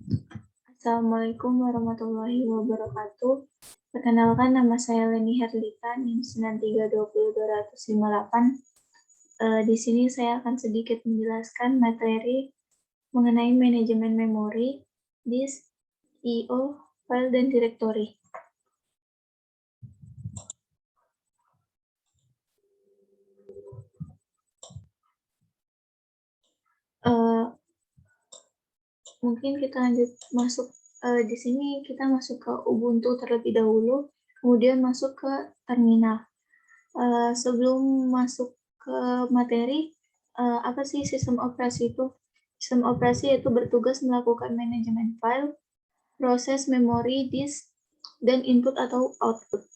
Assalamualaikum warahmatullahi wabarakatuh. Perkenalkan, nama saya Leni Herlita, NIM 93202058. Di sini saya akan sedikit menjelaskan materi mengenai manajemen memori, disk, I/O, file, dan directory. Mungkin kita lanjut masuk di sini kita masuk ke Ubuntu terlebih dahulu, kemudian masuk ke terminal. Sebelum masuk ke materi, apa sih sistem operasi itu? Sistem operasi itu bertugas melakukan manajemen file, proses memori, disk, dan input atau output.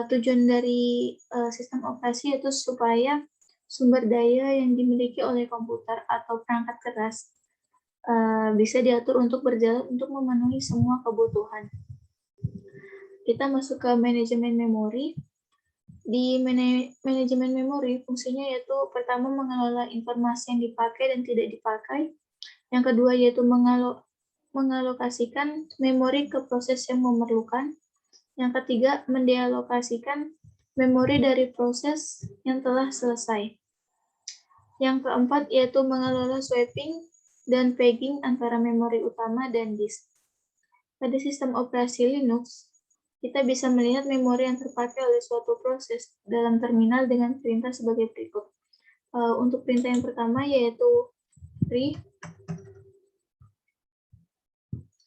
Tujuan dari sistem operasi itu supaya sumber daya yang dimiliki oleh komputer atau perangkat keras bisa diatur untuk berjalan untuk memenuhi semua kebutuhan. Kita masuk ke manajemen memori. Di manajemen memori, fungsinya yaitu pertama mengelola informasi yang dipakai dan tidak dipakai. Yang kedua yaitu mengalokasikan memori ke proses yang memerlukan. Yang ketiga, mendealokasikan memori dari proses yang telah selesai. Yang keempat yaitu mengelola swapping dan pegging antara memori utama dan disk. Pada sistem operasi Linux, kita bisa melihat memori yang terpakai oleh suatu proses dalam terminal dengan perintah sebagai berikut. Untuk perintah yang pertama yaitu free.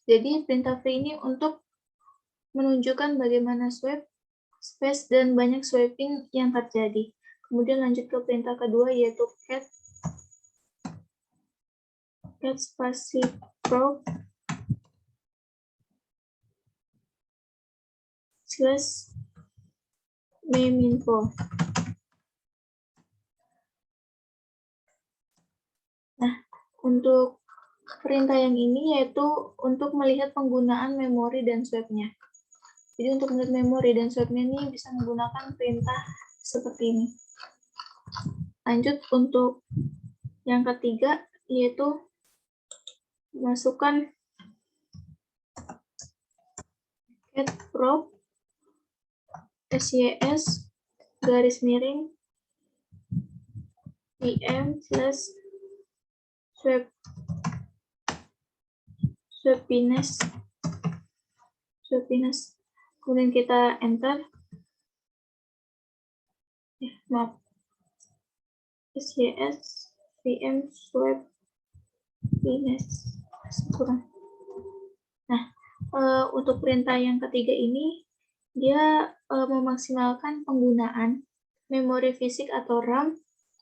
Jadi perintah free ini untuk menunjukkan bagaimana swap, space, dan banyak swapping yang terjadi. Kemudian lanjut ke perintah kedua yaitu cat spasi proc / meminfo. Nah, untuk perintah yang ini yaitu untuk melihat penggunaan memori dan swap-nya. Jadi untuk melihat memori dan swap-nya ini bisa menggunakan perintah seperti ini. Lanjut untuk yang ketiga yaitu masukkan cat proc sys garis miring vm/swapiness. Kemudian kita enter. sys vm swapiness kurang. Nah, untuk perintah yang ketiga ini dia memaksimalkan penggunaan memori fisik atau RAM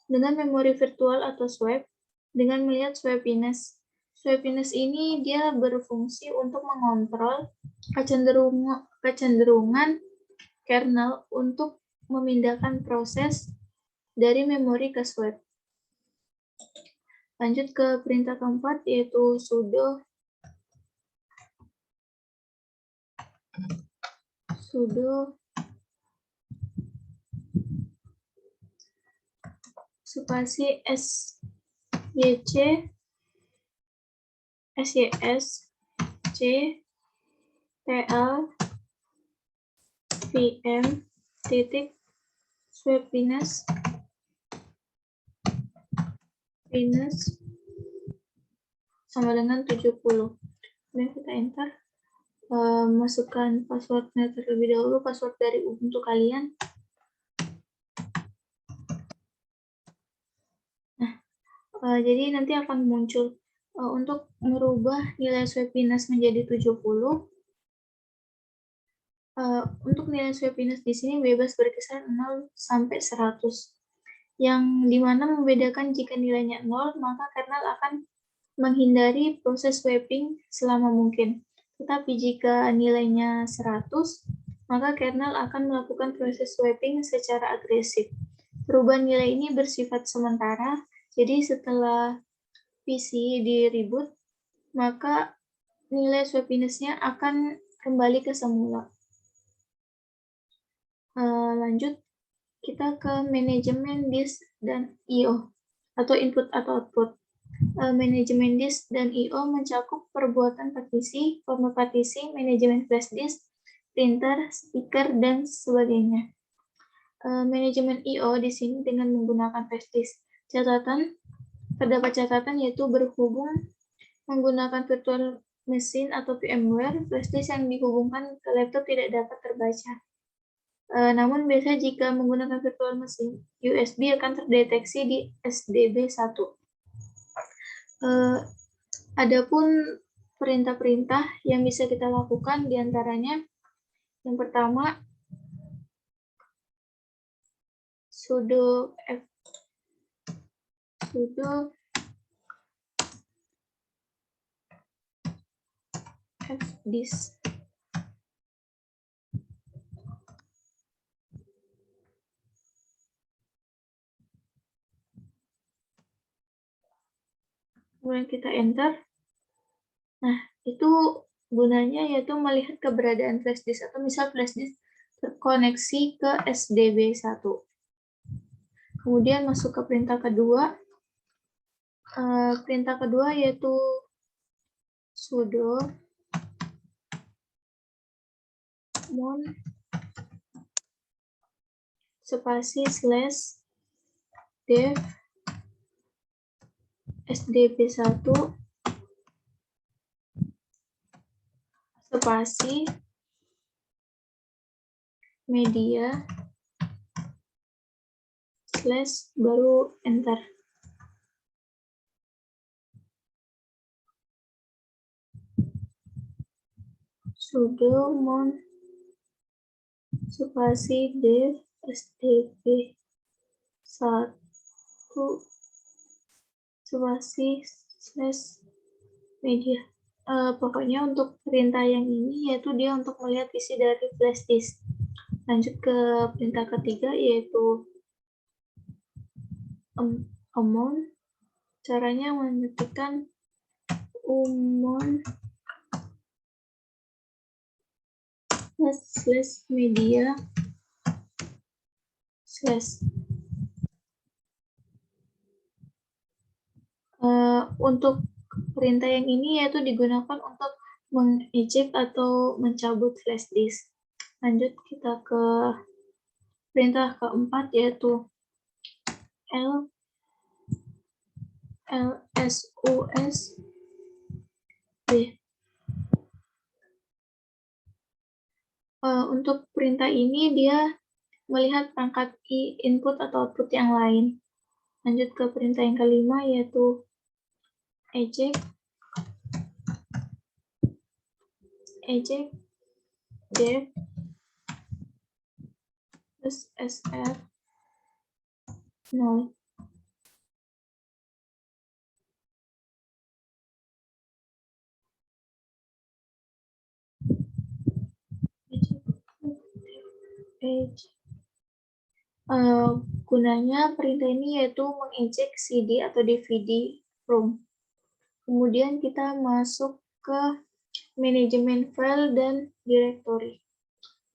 dengan memori virtual atau swap dengan melihat swapiness. Swapiness ini dia berfungsi untuk mengontrol kecenderungan kernel untuk memindahkan proses dari memori ke swap. Lanjut ke perintah keempat yaitu sudo spasi sys tl vm titik swapiness sama dengan 70. Kemudian kita enter. Masukkan passwordnya terlebih dahulu, password dari Ubuntu kalian. Nah, jadi nanti akan muncul untuk merubah nilai swapiness menjadi 70. Untuk nilai swapiness di sini bebas berkisar 0 sampai 100. Yang dimana membedakan jika nilainya 0, maka kernel akan menghindari proses swapping selama mungkin. Tetapi jika nilainya 100, maka kernel akan melakukan proses swapping secara agresif. Perubahan nilai ini bersifat sementara, jadi setelah PC di-reboot, maka nilai swapiness-nya akan kembali ke semula. Lanjut, kita ke manajemen disk dan I/O atau input atau output. Manajemen disk dan I/O mencakup perbuatan partisi, format partisi, manajemen flash disk, printer, speaker, dan sebagainya. Manajemen I/O di sini dengan menggunakan flash disk. Terdapat catatan yaitu berhubung menggunakan virtual machine atau VMware, flash disk yang dihubungkan ke laptop tidak dapat terbaca. Namun biasanya jika menggunakan virtual machine, USB akan terdeteksi di SDB1. Adapun perintah-perintah yang bisa kita lakukan diantaranya, yang pertama, sudo fdisk. Kemudian kita enter. Nah, itu gunanya yaitu melihat keberadaan flash disk atau misal flash disk terkoneksi ke SDB1. Kemudian masuk ke perintah kedua. Perintah kedua yaitu sudo mon spasi slash dev SDB1 spasi media slash baru enter. Sudo mon spasi dev SDB1 spasi slash media. Pokoknya untuk perintah yang ini yaitu dia untuk melihat isi dari flash disk. Lanjut ke perintah ketiga yaitu umon. Caranya mengetikkan umon slash media slash. Untuk perintah yang ini yaitu digunakan untuk mengeject atau mencabut flash disk. Lanjut kita ke perintah keempat yaitu lsus b. Untuk perintah ini dia melihat perangkat input atau output yang lain. Lanjut ke perintah yang kelima yaitu eject dev plus sr 0. Gunanya perintah ini yaitu mengeject CD atau DVD ROM. Kemudian kita masuk ke manajemen file dan directory.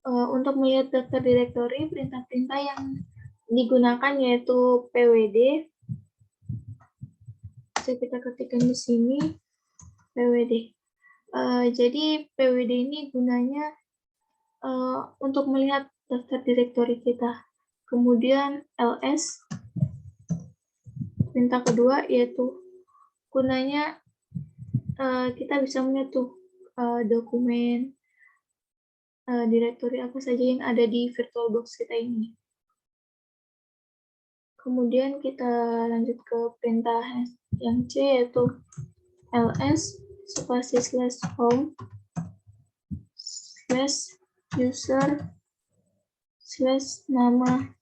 Untuk melihat daftar directory, perintah-perintah yang digunakan yaitu pwd. Bisa kita ketikkan di sini pwd. Jadi pwd ini gunanya untuk melihat daftar directory kita. Kemudian ls, perintah kedua yaitu gunanya kita bisa melihat tuh dokumen directory apa saja yang ada di VirtualBox kita ini. Kemudian kita lanjut ke perintah yang C yaitu ls spasi slash home slash user slash nama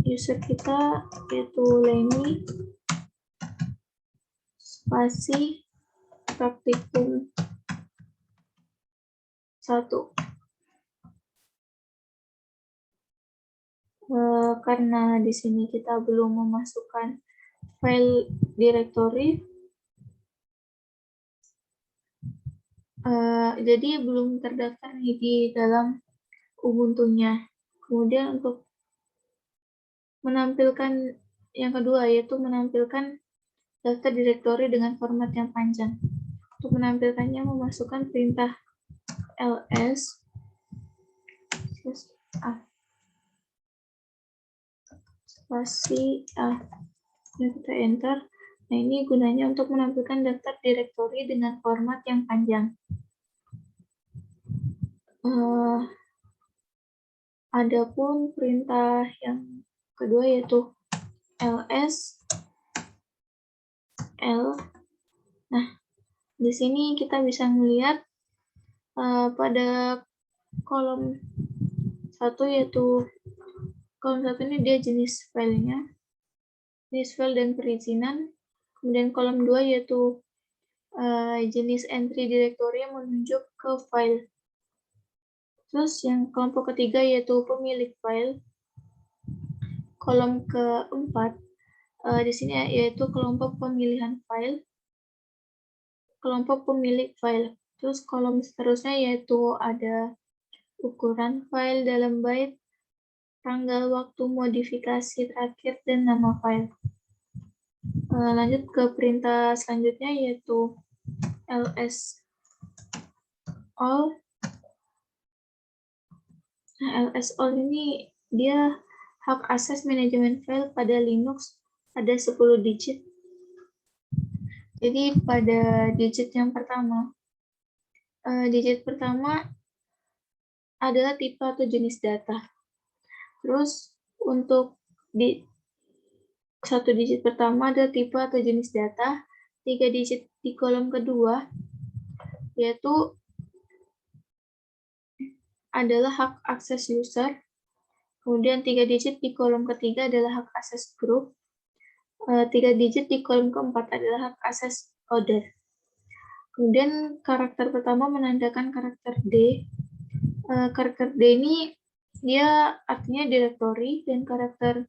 user kita yaitu Leni spasi praktikum 1. Karena di sini kita belum memasukkan file directory, jadi belum terdaftar di dalam Ubuntu-nya. Kemudian untuk menampilkan yang kedua, yaitu menampilkan daftar direktori dengan format yang panjang. Untuk menampilkannya, memasukkan perintah ls spasi a. Kita enter. Nah, ini gunanya untuk menampilkan daftar direktori dengan format yang panjang. Adapun perintah yang kedua yaitu ls l. Nah, di sini kita bisa melihat pada kolom 1 yaitu kolom 1 ini dia jenis filenya, jenis file dan perizinan. Kemudian kolom 2 yaitu jenis entry directory yang menunjuk ke file. Terus yang kelompok ketiga yaitu pemilik file. Kolom keempat di sini yaitu kelompok pemilihan file, kelompok pemilik file. Terus kolom seterusnya yaitu ada ukuran file dalam byte, tanggal waktu modifikasi terakhir, dan nama file. Lanjut ke perintah selanjutnya yaitu ls all. Nah, ls all ini dia hak akses manajemen file pada Linux ada 10 digit. Jadi pada digit pertama adalah tipe atau jenis data. Terus untuk di satu digit pertama ada tipe atau jenis data, 3 digit di kolom kedua yaitu adalah hak akses user, kemudian 3 digit di kolom ketiga adalah hak akses group, 3 digit di kolom keempat adalah hak akses order. Kemudian karakter pertama menandakan karakter D. Karakter D ini dia artinya directory, dan karakter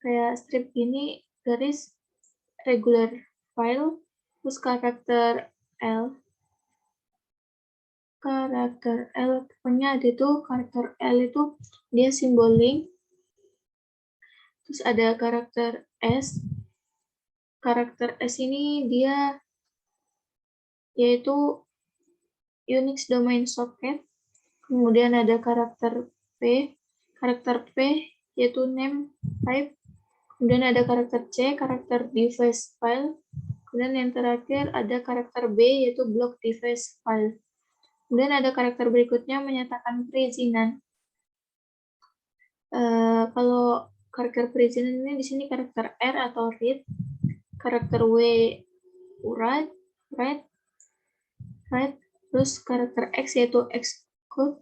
kayak strip ini garis regular file. Terus karakter L pokoknya ada tuh karakter L itu dia simbol link. Terus ada karakter S. Karakter S ini dia yaitu Unix domain socket. Kemudian ada karakter P. Karakter P yaitu name type. Kemudian ada karakter C, karakter device file. Kemudian yang terakhir ada karakter B yaitu block device file. Kemudian ada karakter berikutnya menyatakan perizinan. Kalau karakter perizinan ini di sini karakter R atau read, karakter W write, terus karakter X yaitu execute,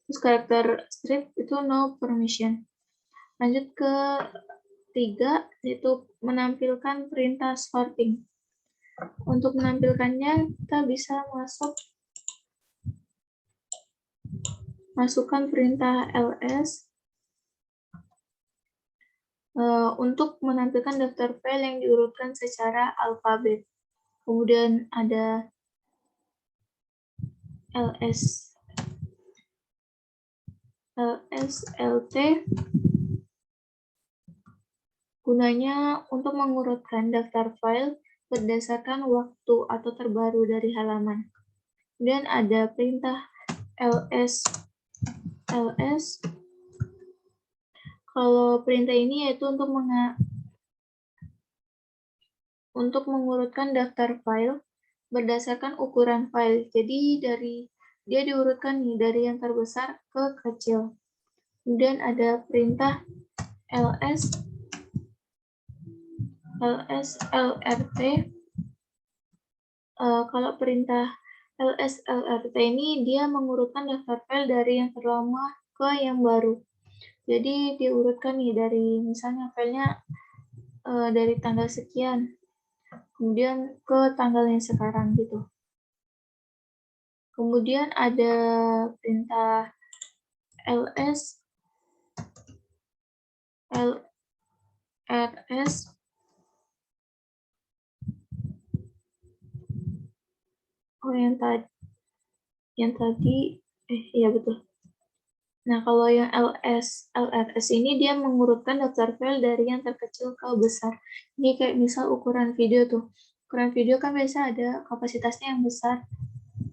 terus karakter strip itu no permission. Lanjut ke 3 yaitu menampilkan perintah sorting. Untuk menampilkannya kita bisa masukkan perintah ls untuk menampilkan daftar file yang diurutkan secara alfabet. Kemudian ada lt gunanya untuk mengurutkan daftar file berdasarkan waktu atau terbaru dari halaman. Kemudian ada perintah ls. Kalau perintah ini yaitu untuk mengurutkan daftar file berdasarkan ukuran file. Jadi dia diurutkan nih dari yang terbesar ke kecil. Kemudian ada perintah ls lrt. Kalau perintah ls lrt ini dia mengurutkan daftar file dari yang terlama ke yang baru. Jadi diurutkan nih dari misalnya filenya dari tanggal sekian, kemudian ke tanggal yang sekarang gitu. Kemudian ada perintah ls yang tadi iya betul. Nah, kalau yang LRS ini dia mengurutkan daftar file dari yang terkecil ke besar. Ini kayak misal ukuran video tuh. Ukuran video kan biasa ada kapasitasnya yang besar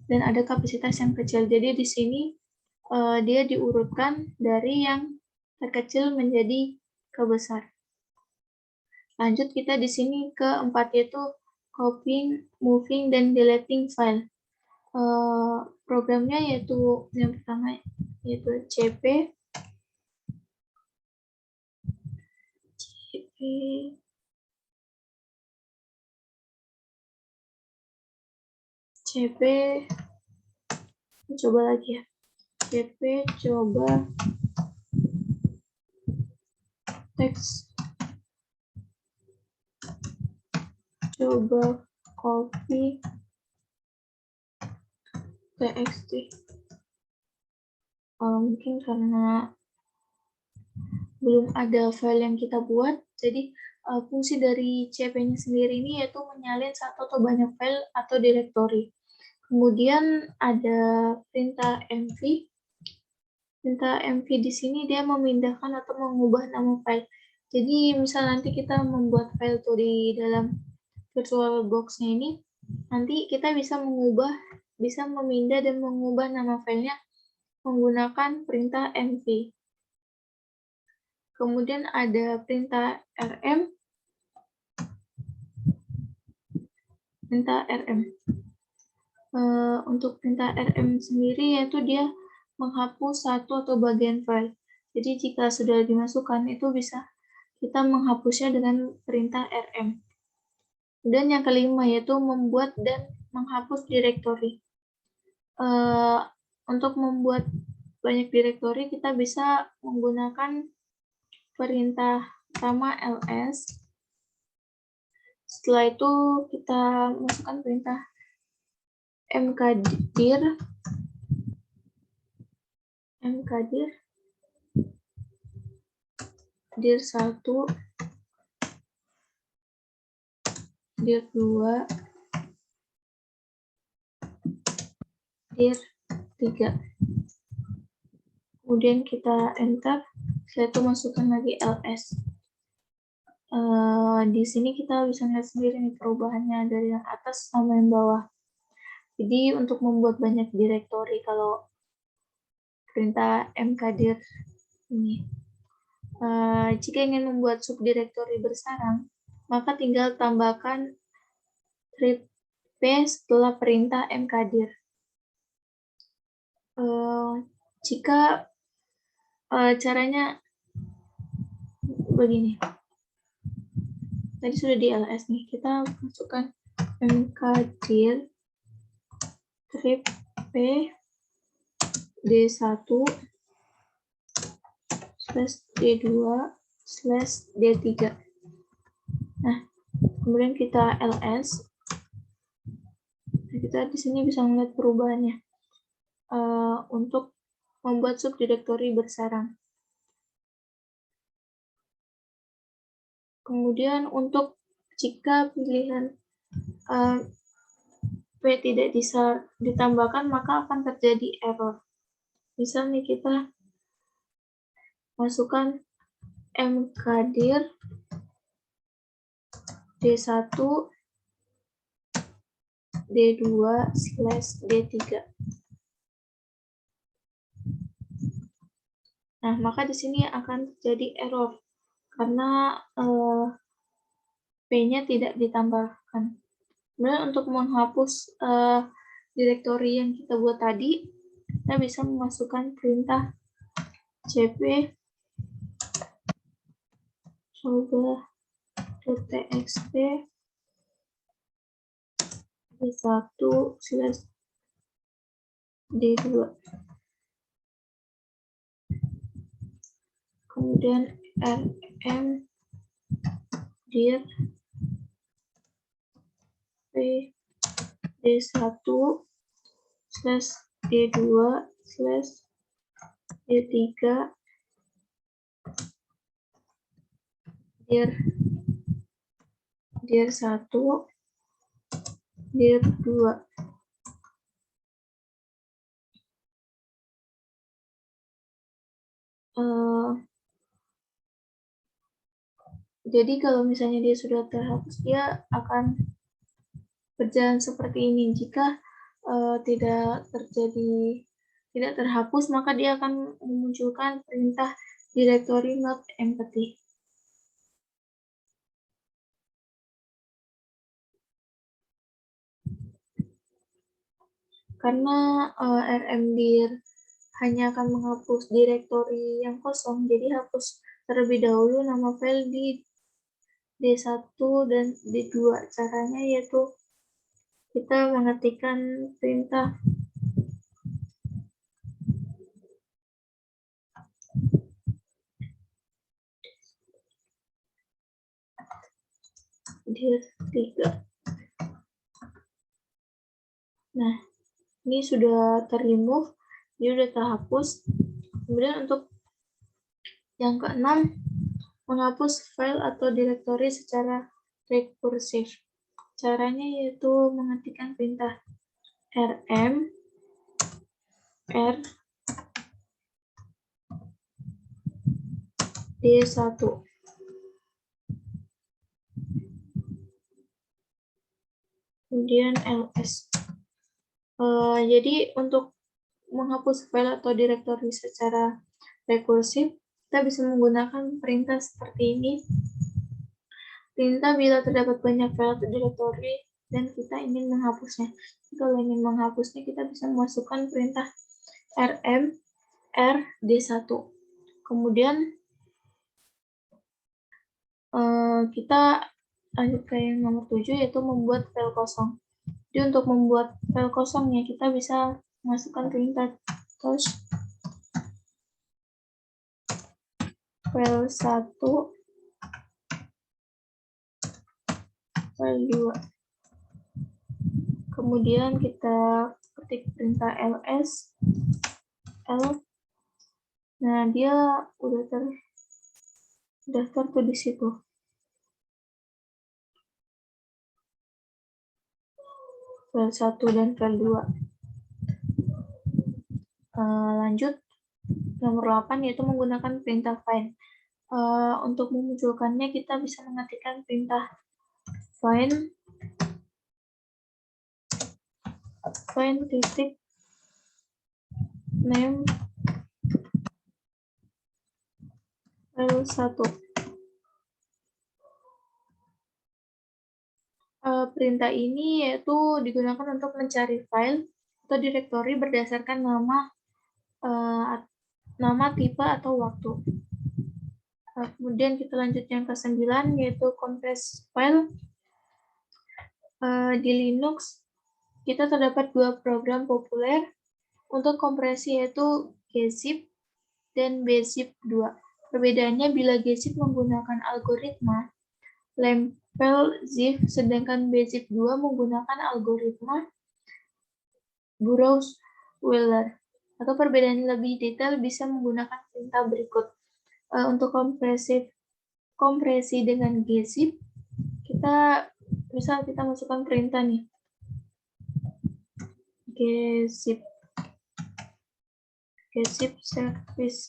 dan ada kapasitas yang kecil. Jadi di sini dia diurutkan dari yang terkecil menjadi ke besar. Lanjut kita di sini ke 4 yaitu copying, moving, dan deleting file. Programnya yaitu yang pertama yaitu CP coba lagi ya. CP coba teks coba copy txt. Mungkin karena belum ada file yang kita buat, jadi fungsi dari CP-nya sendiri ini yaitu menyalin satu atau banyak file atau directory. Kemudian ada perintah mv. Perintah mv di sini dia memindahkan atau mengubah nama file. Jadi misal nanti kita membuat file tuh di dalam virtual box-nya ini, nanti kita bisa memindah dan mengubah nama filenya menggunakan perintah mv. Kemudian ada perintah rm. Untuk perintah rm sendiri yaitu dia menghapus satu atau bagian file. Jadi jika sudah dimasukkan itu bisa kita menghapusnya dengan perintah rm. Dan yang kelima yaitu membuat dan menghapus direktori. Untuk membuat banyak direktori kita bisa menggunakan perintah pertama ls. Setelah itu kita masukkan perintah mkdir dir 1, dir 2, dir 3. Kemudian kita enter, setelah itu masukkan lagi ls. Di sini kita bisa lihat sendiri nih perubahannya dari yang atas sama yang bawah. Jadi untuk membuat banyak direktori kalau perintah mkdir ini, jika ingin membuat subdirektori bersarang, maka tinggal tambahkan -p setelah perintah mkdir. Jika caranya begini, tadi sudah di ls nih, kita masukkan mkdir -p d1 /d2/d3. Nah, kemudian kita ls. Kita di sini bisa melihat perubahannya untuk membuat subdirektori bersarang. Kemudian untuk jika pilihan p tidak bisa ditambahkan, maka akan terjadi error. Misalnya kita masukkan mkdir d1 d2/d3. Nah, maka di sini akan terjadi error karena p-nya tidak ditambahkan. Kemudian untuk menghapus direktori yang kita buat tadi, kita bisa memasukkan perintah cp coba.txt d1/d2. Kemudian rm dir p d1/d2/d3 dir 1 dir 2. Jadi kalau misalnya dia sudah terhapus, dia akan berjalan seperti ini. Jika tidak terhapus, maka dia akan memunculkan perintah directory not empty. Karena rmdir hanya akan menghapus direktori yang kosong, jadi hapus terlebih dahulu nama file di D1 dan D2. Caranya yaitu kita mengetikkan perintah dir3. Nah, ini sudah ter-remove, dia sudah terhapus. Kemudian untuk yang keenam, menghapus file atau direktori secara rekursif. Caranya yaitu mengetikkan perintah rm r d1. Kemudian ls. Jadi untuk menghapus file atau direktori secara rekursif, kita bisa menggunakan perintah seperti ini. Perintah bila terdapat banyak file atau direktori dan kita ingin menghapusnya. Kalau ingin menghapusnya, kita bisa memasukkan perintah rm r d1. Kemudian kita lanjut ke yang nomor 7, yaitu membuat file kosong. Jadi untuk membuat file kosongnya, kita bisa masukkan perintah tosh file 1 file 2. Kemudian kita ketik perintah ls l. Nah, dia udah terdaftar tuh di situ. File 1 dan file 2. Lanjut nomor 8, yaitu menggunakan perintah find. Untuk memunculkannya, kita bisa mengetikkan perintah find titik name file 1. Perintah ini yaitu digunakan untuk mencari file atau direktori berdasarkan nama, tipe, atau waktu. Kemudian kita lanjut yang ke-9, yaitu compress file. Di Linux, kita terdapat 2 program populer untuk kompresi, yaitu gzip dan bzip2. Perbedaannya, bila gzip menggunakan algoritma lempel zip, sedangkan bzip2 menggunakan algoritma Burrows-Wheeler. Atau perbedaan lebih detail bisa menggunakan perintah berikut. Untuk kompresi dengan gzip, misal kita masukkan perintah nih, gzip service.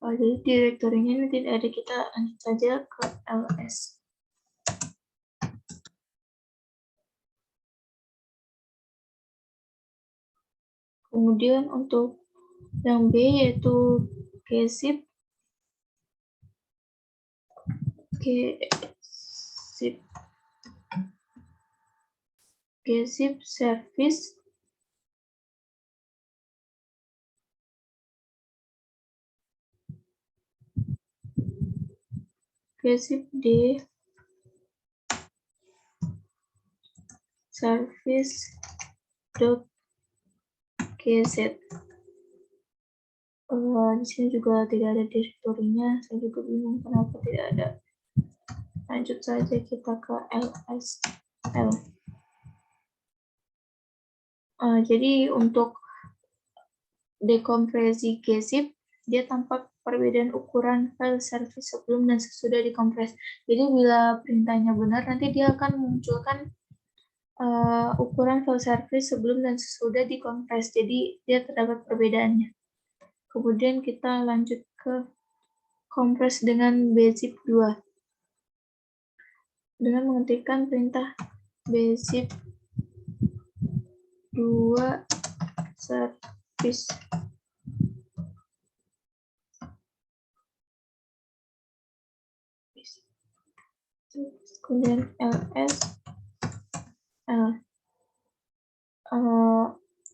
Jadi direktorinya ini tidak ada, kita lanjut saja ke ls. Kemudian untuk yang B, yaitu gzip service gzip d service.gz. Di sini juga tidak ada direktorinya, saya juga bingung kenapa tidak ada. Lanjut saja kita ke lsl. Jadi untuk dekompresi gzip, dia tampak perbedaan ukuran file service sebelum dan sesudah dikompres. Jadi bila perintahnya benar, nanti dia akan memunculkan ukuran file service sebelum dan sesudah dikompres. Jadi dia terdapat perbedaannya. Kemudian kita lanjut ke kompres dengan bzip 2. Dengan mengetikkan perintah bzip 2 service. Kemudian ls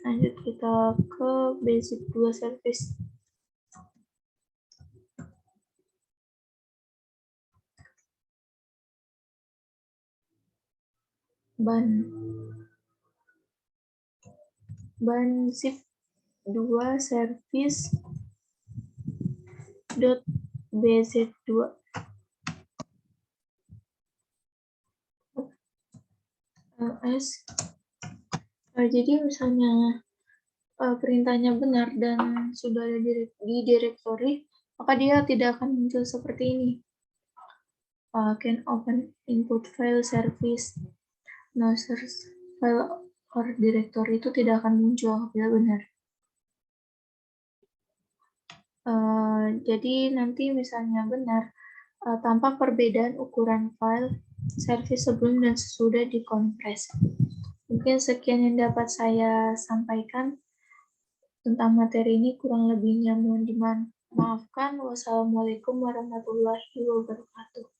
lanjut kita ke bzip 2 service. ban zip 2 service dot bz2. ls jadi misalnya perintahnya benar dan sudah ada di directory, maka dia tidak akan muncul seperti ini. Can open input file service, no source file or directory, itu tidak akan muncul apabila benar. Jadi nanti misalnya benar, tampak perbedaan ukuran file service sebelum dan sesudah dikompres. Mungkin sekian yang dapat saya sampaikan tentang materi ini, kurang lebihnya mohon dimaafkan. Wassalamualaikum warahmatullahi wabarakatuh.